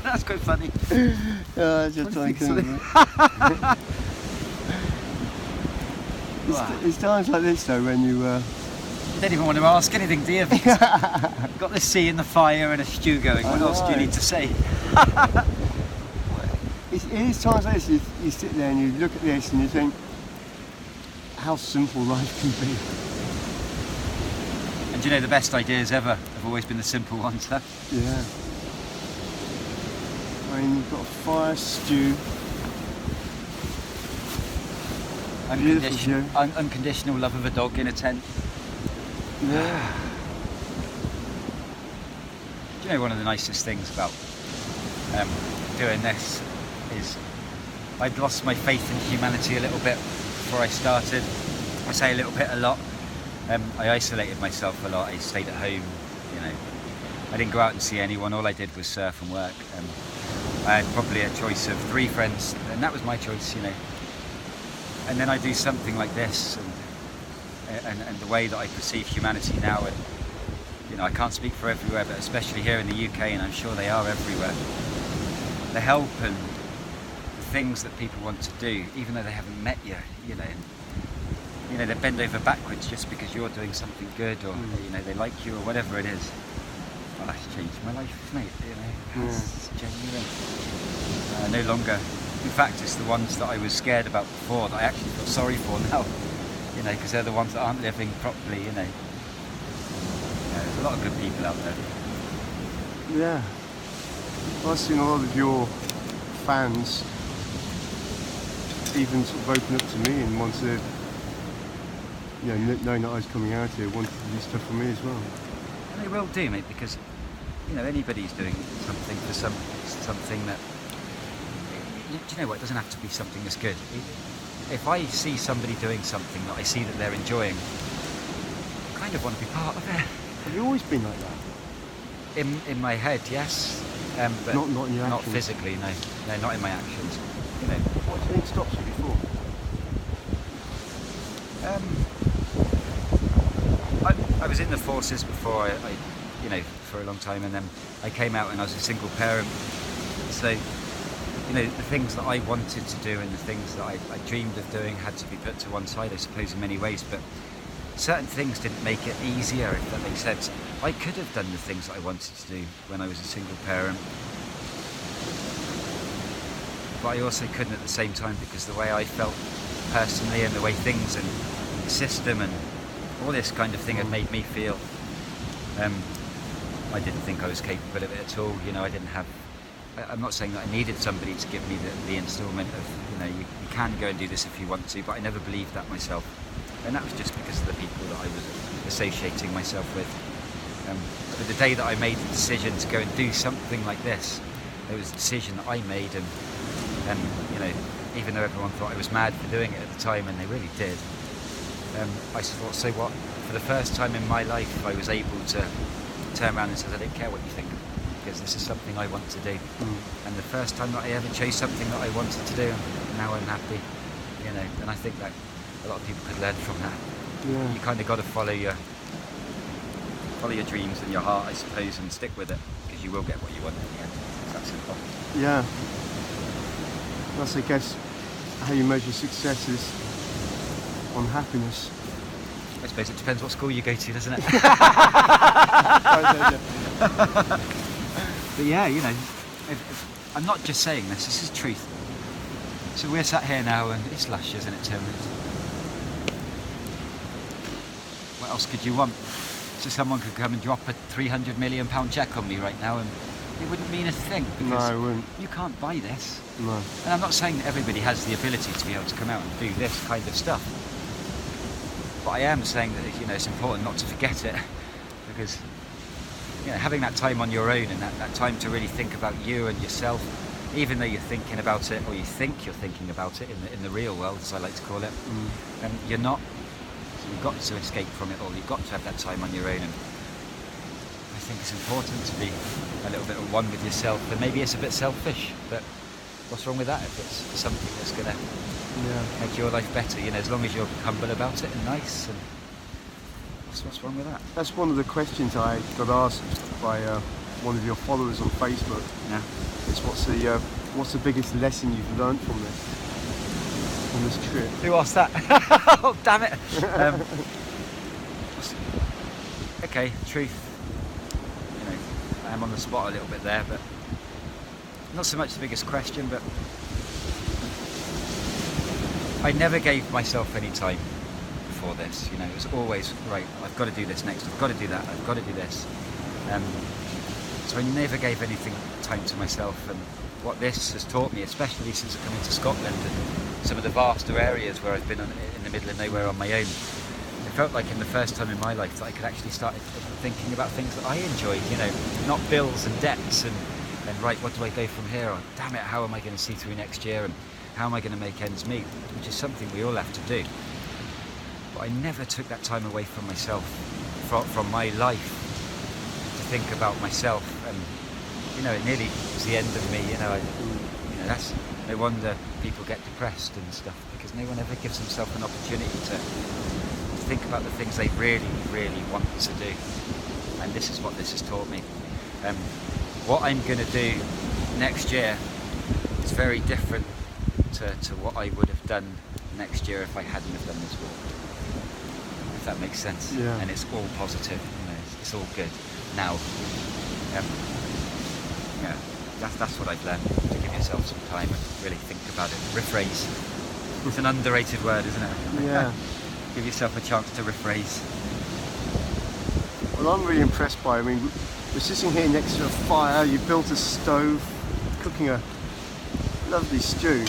That's quite funny. Just thinking. It's times like this though when you don't even want to ask anything, do you? Because you've got the sea and the fire and a stew going. What else do you need to say? it is times like this you sit there and you look at this and you think how simple life can be. And do you know the best ideas ever have always been the simple ones, huh? Yeah. I mean, you've got a fire, stew. Unconditional love of a dog in a tent. Yeah. Do you know one of the nicest things about doing this is I'd lost my faith in humanity a little bit before I started. I say a little bit, a lot. I isolated myself a lot. I stayed at home, you know. I didn't go out and see anyone. All I did was surf and work. I had probably a choice of 3 friends, and that was my choice, you know. And then I do something like this, and the way that I perceive humanity now, and you know, I can't speak for everywhere, but especially here in the UK, and I'm sure they are everywhere. The help and the things that people want to do, even though they haven't met you, you know. You know, they bend over backwards just because you're doing something good, or you know, they like you, or whatever it is. Well, that's changed my life, mate. You know, it's genuine. No longer. In fact, it's the ones that I was scared about before that I actually feel sorry for now. You know, because they're the ones that aren't living properly. You know, there's a lot of good people out there. Yeah. Well, I've seen a lot of your fans even sort of open up to me and want to, you know, knowing that I was coming out here, wanted to do stuff for me as well. And they will do, mate, because you know anybody's doing something for something that. Do you know what? It doesn't have to be something that's good. If I see somebody doing something that I see that they're enjoying, I kind of want to be part of it. Have you always been like that? In my head, yes, but not in your not actions. physically. No, not in my actions. You know. What do you think stops you before? I was in the forces before. I, you know, for a long time, and then I came out and I was a single parent. So, you know, the things that I wanted to do and the things that I dreamed of doing had to be put to one side, I suppose, in many ways. But certain things didn't make it easier, if that makes sense. I could have done the things that I wanted to do when I was a single parent, but I also couldn't at the same time, because the way I felt personally and the way things and the system and all this kind of thing had made me feel, I didn't think I was capable of it at all. You know, I didn't have. I'm not saying that I needed somebody to give me the instalment of, you know, you can go and do this if you want to, but I never believed that myself. And that was just because of the people that I was associating myself with. But the day that I made the decision to go and do something like this, it was a decision that I made, and you know, even though everyone thought I was mad for doing it at the time, and they really did, I thought, so what? For the first time in my life, I was able to turn around and say, I don't care what you think, because this is something I want to do. And the first time that I ever chose something that I wanted to do, now I'm happy, you know. And I think that a lot of people could learn from that. Yeah. You kind of got to follow your dreams and your heart, I suppose, and stick with it, because you will get what you want in the end. It's that simple. Yeah. That's, I guess, how you measure success is on happiness. I suppose it depends what school you go to, doesn't it? But yeah, you know, I'm not just saying this is truth. So we're sat here now and it's lush, isn't it, Tim? What else could you want? So someone could come and drop a £300 million cheque on me right now and it wouldn't mean a thing, because No, it wouldn't. you can't buy this. No. And I'm not saying that everybody has the ability to be able to come out and do this kind of stuff. But I am saying that, you know, it's important not to forget it, because, you know, having that time on your own and that time to really think about you and yourself, even though you're thinking about it, or you think you're thinking about it in the real world, as I like to call it, you're not. So you've got to escape from it all. You've got to have that time on your own, and I think it's important to be a little bit at one with yourself. And maybe it's a bit selfish, but what's wrong with that if it's something that's going to make your life better? You know, as long as you're humble about it and nice, and What's wrong with that? That's one of the questions I got asked by one of your followers on Facebook. Yeah. It's what's the biggest lesson you've learned from this trip? Who asked that? Oh, damn it. Okay, truth. You know, I am on the spot a little bit there, but not so much the biggest question, but I never gave myself any time before this. You know, it was always, right, I've got to do this next, I've got to do that, I've got to do this. So I never gave anything time to myself, and what this has taught me, especially since I've come into Scotland and some of the vaster areas where I've been in the middle of nowhere on my own, it felt like in the first time in my life that I could actually start thinking about things that I enjoyed, you know, not bills and debts and right, what do I go from here? Or damn it, how am I going to see through next year, and how am I going to make ends meet, which is something we all have to do. But I never took that time away from myself, from my life, to think about myself, and you know, it nearly was the end of me. You know, that's no wonder people get depressed and stuff, because no one ever gives themselves an opportunity to think about the things they really, really want to do. And this is what this has taught me. What I'm going to do next year is very different to what I would have done next year if I hadn't have done this walk. If that makes sense. Yeah. And it's all positive. You know, it's all good. Now, yeah, that's what I've learned. To give yourself some time and really think about it. Rephrase. It's an underrated word, isn't it? Yeah. Give yourself a chance to rephrase. Well, I'm really impressed by it. I mean, we're sitting here next to a fire, you built a stove, cooking a lovely stew.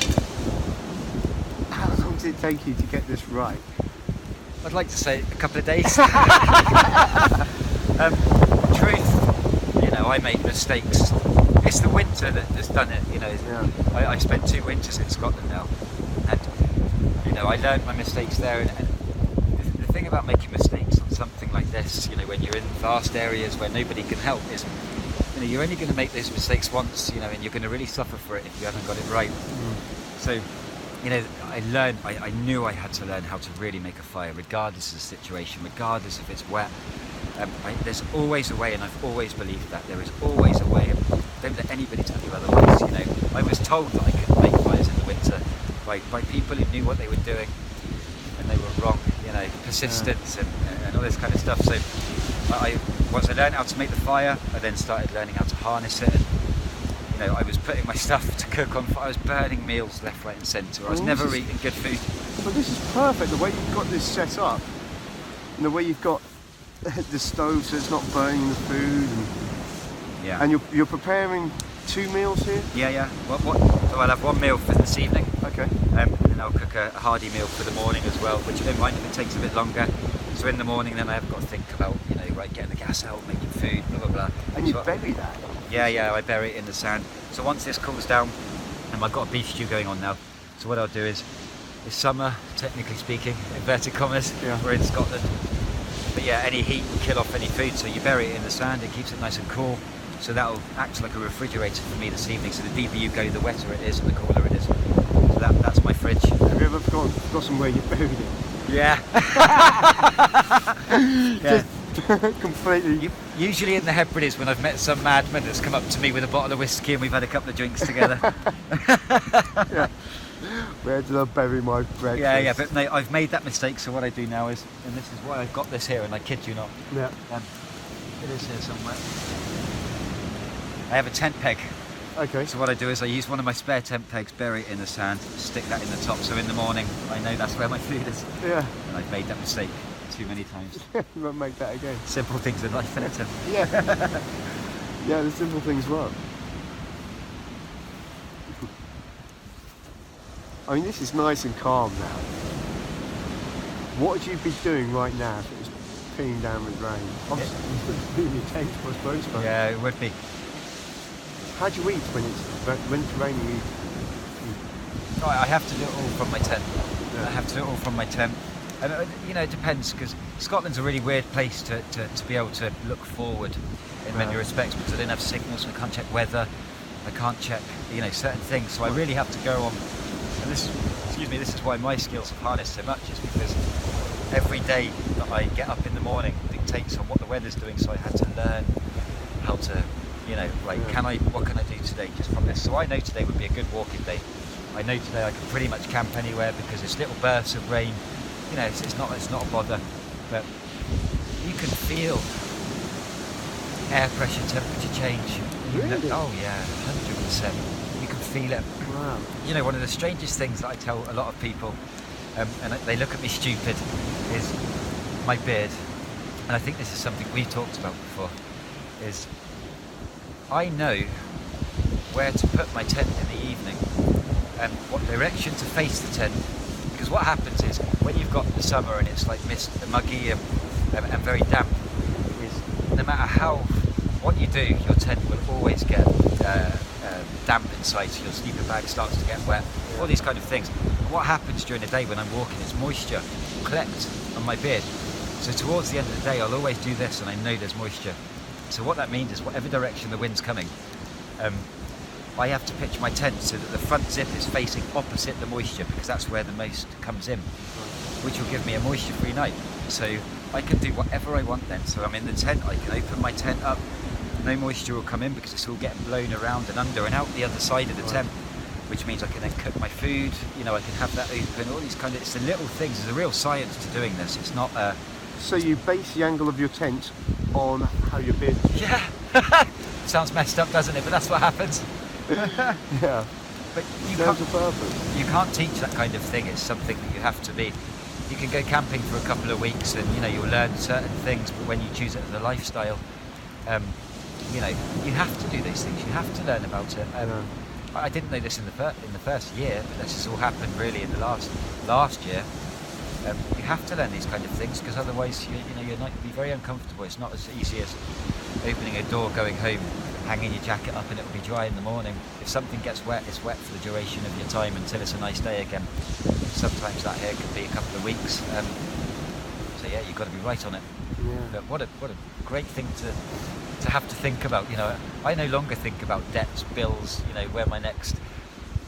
How long did it take you to get this right? I'd like to say a couple of days. Truth, you know, I make mistakes. It's the winter that has done it, you know. Yeah. I spent 2 winters in Scotland now, and you know, I learned my mistakes there. And the thing about making mistakes on something like this, you know, when you're in vast areas where nobody can help, is, you know, you're only going to make those mistakes once, you know, and you're going to really suffer for it if you haven't got it right. So, you know, I knew I had to learn how to really make a fire, regardless of the situation, regardless if it's wet. There's always a way, and I've always believed that there is always a way. Don't let anybody tell you otherwise. You know, I was told that I couldn't make fires in the winter by people who knew what they were doing, and they were wrong. You know, persistence and all this kind of stuff. So, once I learned how to make the fire, I then started learning how to harness it. And, you know, I was putting my stuff to cook on fire. I was burning meals left, right, and centre. I was never eating good food. Well, this is perfect. The way you've got this set up, and the way you've got the stove so it's not burning the food, and you're preparing 2 meals here. Yeah. So I'll have 1 meal for this evening. Okay. And I'll cook a hearty meal for the morning as well, which I don't mind if it takes a bit longer. So in the morning, then I have got to think about, you know, right, getting the gas out, making food, blah blah blah. And you bury that. Yeah, I bury it in the sand. So once this cools down, and I've got a beef stew going on now. So what I'll do is, it's summer, technically speaking, inverted commas. Yeah. We're in Scotland. But yeah, any heat will kill off any food, so you bury it in the sand, it keeps it nice and cool. So that'll act like a refrigerator for me this evening. So the deeper you go, the wetter it is and the cooler it is. So that's my fridge. Have you ever forgotten where you buried it? Yeah. Completely. Usually in the Hebrides, when I've met some madman that's come up to me with a bottle of whiskey and we've had a couple of drinks together. Yeah. Where did I bury my breakfast? Yeah, but no, I've made that mistake, so what I do now is, and this is why I've got this here, and I kid you not. Yeah. It is here somewhere. I have a tent peg. Okay. So what I do is I use one of my spare tent pegs, bury it in the sand, stick that in the top, so in the morning I know that's where my food is. Yeah. And I've made that mistake too many times. You won't make that again. Simple things in life, innit? Yeah. Yeah, the simple things work. I mean, this is nice and calm now. What would you be doing right now if it was peeing down with rain? Obviously, you would be in your tent, I suppose. But Yeah, it would be. how do you eat when it's raining? No, I have to do it all from my tent. Yeah. I have to do it all from my tent. And you know, it depends, because Scotland's a really weird place to be able to look forward in many respects, because I don't have signals, so I can't check weather, I can't check, you know, certain things. So I really have to go on. And this is why my skills have harnessed so much, is because every day that I get up in the morning dictates on what the weather's doing, so I had to learn how to, what can I do today just from this. So I know today would be a good walking day. I know today I can pretty much camp anywhere because it's little bursts of rain. It's not a bother, but you can feel air pressure, temperature change. Really? Oh yeah, 100%. You can feel it. Wow. One of the strangest things that I tell a lot of people, and they look at me stupid, is my beard. And I think this is something we've talked about before, is I know where to put my tent in the evening and what direction to face the tent. Because what happens is, when you've got the summer and it's like muggy and very damp, is no matter what you do, your tent will always get damp inside, so your sleeping bag starts to get wet, all these kind of things. And what happens during the day when I'm walking is moisture collects on my beard. So towards the end of the day, I'll always do this, and I know there's moisture. So what that means is, whatever direction the wind's coming, I have to pitch my tent so that the front zip is facing opposite the moisture, because that's where the most comes in, which will give me a moisture-free night. So I can do whatever I want then. So I'm in the tent, I can open my tent up, no moisture will come in because it's all getting blown around and under and out the other side of the tent, which means I can then cook my food, I can have that open, all these it's the little things. There's a real science to doing this. It's not So you base the angle of your tent on how your beard... Yeah. Sounds messed up, doesn't it? But that's what happens. Yeah. But Serves a purpose. You can't teach that kind of thing. It's something that you have to be. You can go camping for a couple of weeks and you'll learn certain things, but when you choose it as a lifestyle, you have to do these things. You have to learn about it. I didn't know this in the first year, but this has all happened really in the last year. You have to learn these kind of things, because otherwise you're not be very uncomfortable. It's not as easy as opening a door, going home, hanging your jacket up, and it'll be dry in the morning. If something gets wet, it's wet for the duration of your time until it's a nice day again. Sometimes that here could be a couple of weeks. So yeah, you've got to be right on it. Yeah. But what a great thing to have to think about. I no longer think about debts, bills. What my next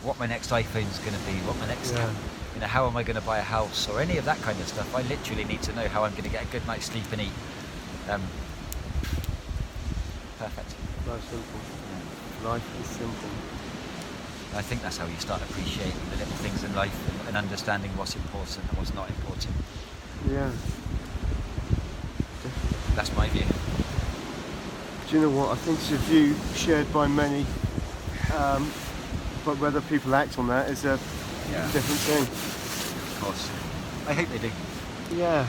iPhone's going to be, what my next. How am I going to buy a house or any of that kind of stuff. I literally need to know how I'm going to get a good night's sleep and eat. Perfect. Life's simple. Yeah. Life is simple. I think that's how you start appreciating the little things in life and understanding what's important and what's not important. Yeah. That's my view. Do you know what? I think it's a view shared by many, but whether people act on that is a different thing. Of course. I hope they do. Yeah.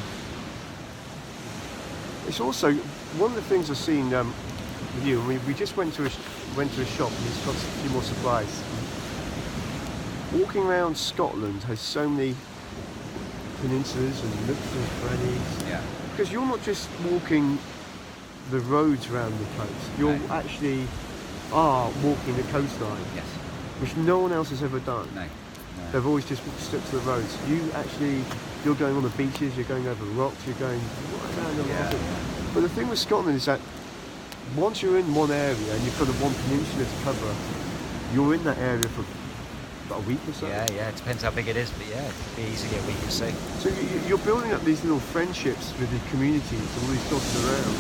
It's also one of the things I've seen with you. We just went to a shop and he's got a few more supplies. Walking around Scotland has so many peninsulas and nooks and crannies. Yeah. Because you're not just walking the roads around the coast. You're actually walking the coastline. Yes. Which no one else has ever done. No. They've always just stuck to the roads. You're going on the beaches, you're going over rocks, you're going right around the road. But the thing with Scotland is that once you're in one area and you've got one peninsula to cover, you're in that area for about a week or so. Yeah, it depends how big it is, but yeah, it could be easily a week or so. So you're building up these little friendships with the communities, all these dots around.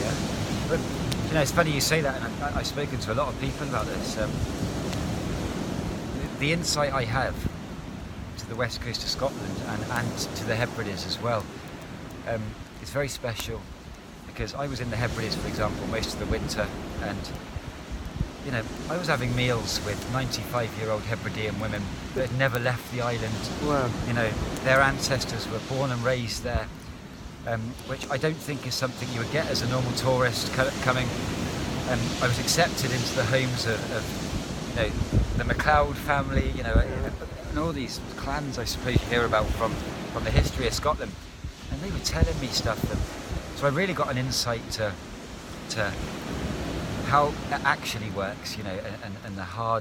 Yeah. But it's funny you say that, and I've spoken to a lot of people about this. The insight I have to the west coast of Scotland and to the Hebrides as well, it's very special, because I was in the Hebrides, for example, most of the winter, and I was having meals with 95-year-old Hebridean women that had never left the island. Wow. Their ancestors were born and raised there, which I don't think is something you would get as a normal tourist coming. I was accepted into the homes of the MacLeod family, and all these clans I suppose you hear about from the history of Scotland, and they were telling me stuff. So I really got an insight to how it actually works, and how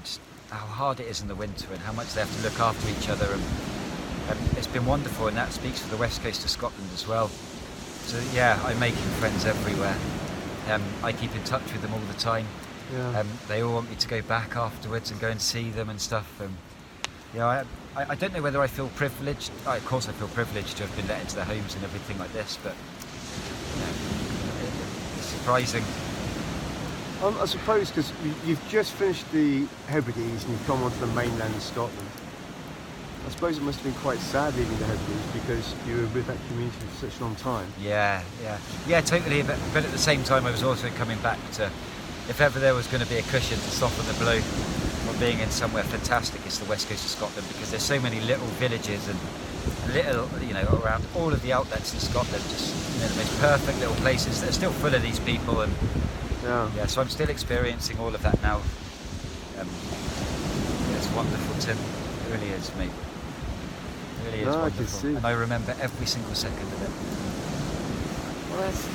hard it is in the winter and how much they have to look after each other. And it's been wonderful, and that speaks for the west coast of Scotland as well. So yeah, I'm making friends everywhere. I keep in touch with them all the time. Yeah. They all want me to go back afterwards and go and see them and stuff. I don't know whether I feel privileged. Of course I feel privileged to have been let into their homes and everything like this, but it's surprising. I suppose because you've just finished the Hebrides and you've come onto the mainland of Scotland. I suppose it must have been quite sad leaving the Hebrides because you were with that community for such a long time. Yeah, totally. But at the same time, I was also coming back to, if ever there was going to be a cushion to soften the blow of being in somewhere fantastic, it's the west coast of Scotland, because there's so many little villages and little, around all of the outlets in Scotland, just the most perfect little places that are still full of these people. And so I'm still experiencing all of that now. It's wonderful, Tim. It really is, mate. It really is wonderful. I can see. And I remember every single second of it. Well, that's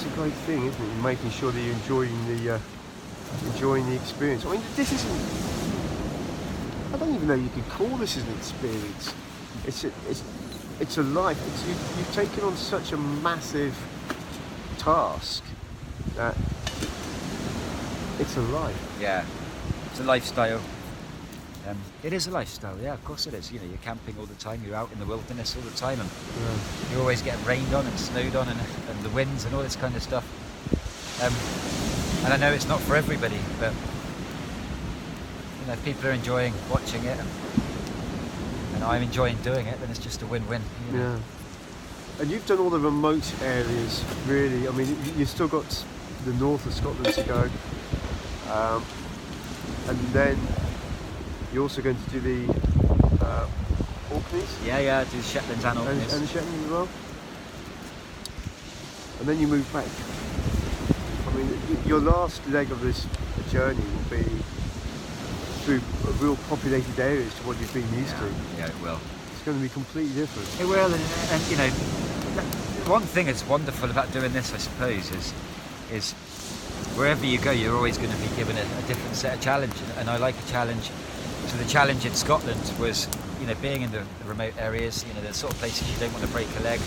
a great thing, isn't it? Making sure that you're enjoying the experience. I mean, this isn't. I don't even know you could call this an experience. It's a life. You've taken on such a massive task that it's a life. Yeah, it's a lifestyle. It is a lifestyle, yeah, of course it is. You're camping all the time, you're out in the wilderness all the time, and you always get rained on and snowed on, and the winds and all this kind of stuff. And I know it's not for everybody, but if people are enjoying watching it, and I'm enjoying doing it, then it's just a win-win. Yeah. And you've done all the remote areas, really. I mean, you've still got the north of Scotland to go, and then you're also going to do the Orkneys? Yeah, do the Shetlands and Orkneys. And the Shetlands as well? And then you move back. I mean, your last leg of this journey will be through real populated areas to what you've been used to. Yeah, it will. It's going to be completely different. It will, and one thing that's wonderful about doing this, I suppose, is wherever you go, you're always going to be given a different set of challenge, and I like a challenge. So the challenge in Scotland was, being in the remote areas, the sort of places you don't want to break a leg.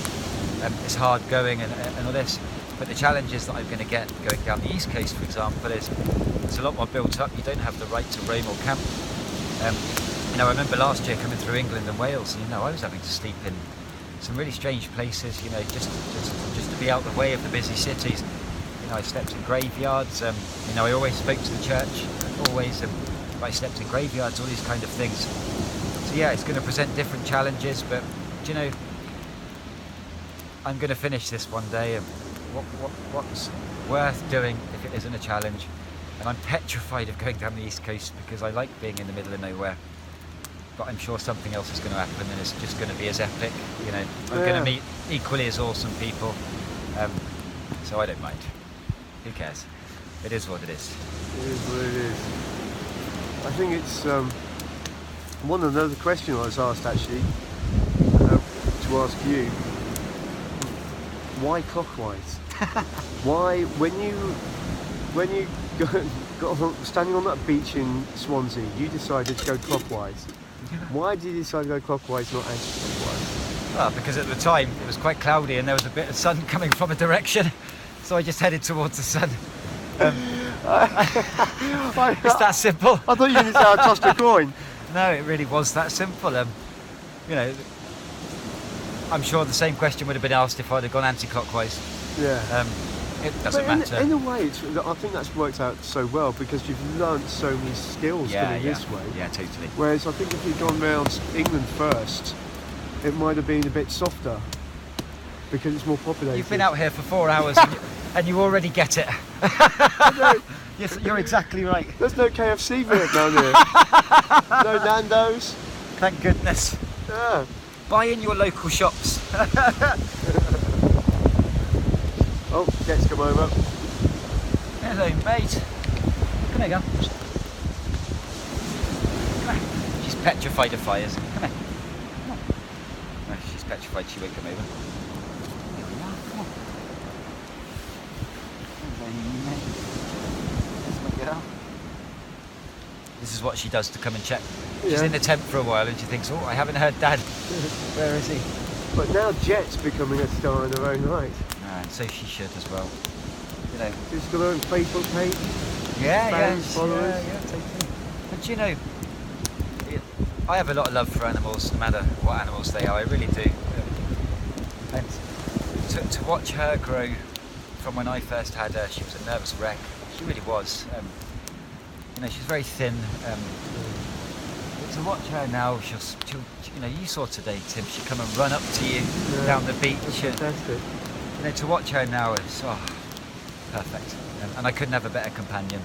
It's hard going and all this. But the challenges that I'm going to get going down the east coast, for example, is it's a lot more built up. You don't have the right to roam or camp. I remember last year coming through England and Wales, and I was having to sleep in some really strange places. Just to be out the way of the busy cities. I slept in graveyards. I always spoke to the church. Always. I slept in graveyards, all these kind of things. So yeah, it's going to present different challenges, but I'm going to finish this one day, and what's worth doing if it isn't a challenge? And I'm petrified of going down the east coast because I like being in the middle of nowhere, but I'm sure something else is going to happen, and it's just going to be as epic. I'm going to meet equally as awesome people, so I don't mind. Who cares? It is what it is. It is what it is. I think it's another question I was asked actually to ask you. Why clockwise? Why when you got standing on that beach in Swansea, you decided to go clockwise? Why did you decide to go clockwise, not anti-clockwise? Well, because at the time it was quite cloudy and there was a bit of sun coming from a direction, so I just headed towards the sun. It's that simple. I thought you were going to say I tossed a coin. No, it really was that simple. I'm sure the same question would have been asked if I'd have gone anti-clockwise. Yeah. It doesn't matter. In a way, I think that's worked out so well because you've learnt so many skills coming this way. Yeah, totally. Whereas I think if you'd gone round England first, it might have been a bit softer because it's more populated. You've been out here for 4 hours and you already get it. Yes, you're exactly right. There's no KFC down here. No Nando's. Thank goodness. Yeah. Buy in your local shops. Oh, Jet's come over. Hello, mate. Come here, girl. Come here. She's petrified of fires. Come here. Come on. No, she's petrified she won't come over. Here we are. Come on. There's my girl. This is what she does to come and check. She's in the tent for a while and she thinks, oh, I haven't heard Dad. Where is he? But now Jet's becoming a star in her own right. And so she should as well. She's got her own Facebook page. Yeah, fans, followers. Yeah, totally. But I have a lot of love for animals, no matter what animals they are. I really do. And to watch her grow from when I first had her, she was a nervous wreck. She really was. You know, she's very thin. But to watch her now, she'll, you know, you saw today, Tim. She'll come and run up to you down the beach. And, Fantastic. you know, to watch her now is perfect. And I couldn't have a better companion.